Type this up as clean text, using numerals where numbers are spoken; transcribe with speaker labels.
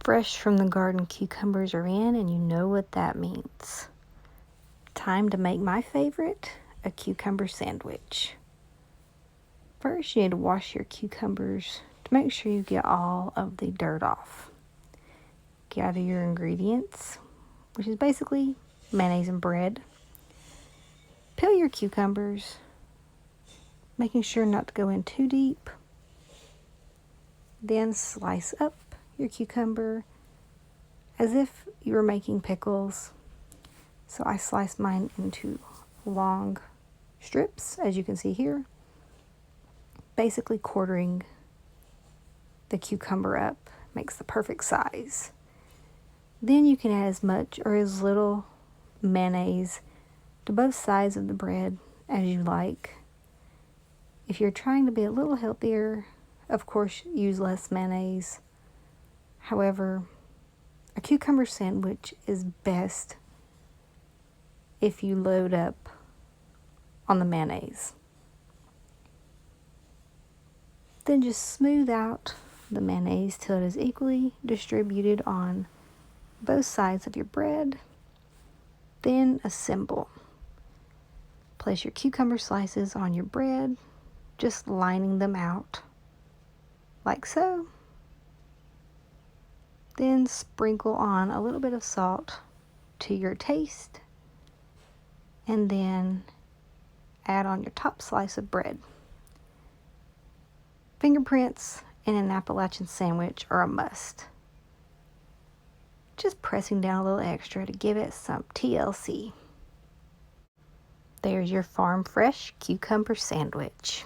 Speaker 1: Fresh from the garden cucumbers are in, and you know what that means. Time to make my favorite, a cucumber sandwich. First, you need to wash your cucumbers to make sure you get all of the dirt off. Gather your ingredients, which is basically mayonnaise and bread. Peel your cucumbers, making sure not to go in too deep. Then slice up your cucumber as if you were making pickles. So I sliced mine into long strips, as you can see here, basically quartering the cucumber up makes the perfect size. Then you can add as much or as little mayonnaise to both sides of the bread as you like. If you're trying to be a little healthier, of course, use less mayonnaise. However, a cucumber sandwich is best if you load up on the mayonnaise. Then just smooth out the mayonnaise till it is equally distributed on both sides of your bread. Then assemble. Place your cucumber slices on your bread, just lining them out like so. Then sprinkle on a little bit of salt to your taste, and then add on your top slice of bread. Fingerprints in an Appalachian sandwich are a must. Just pressing down a little extra to give it some TLC. There's your farm fresh cucumber sandwich.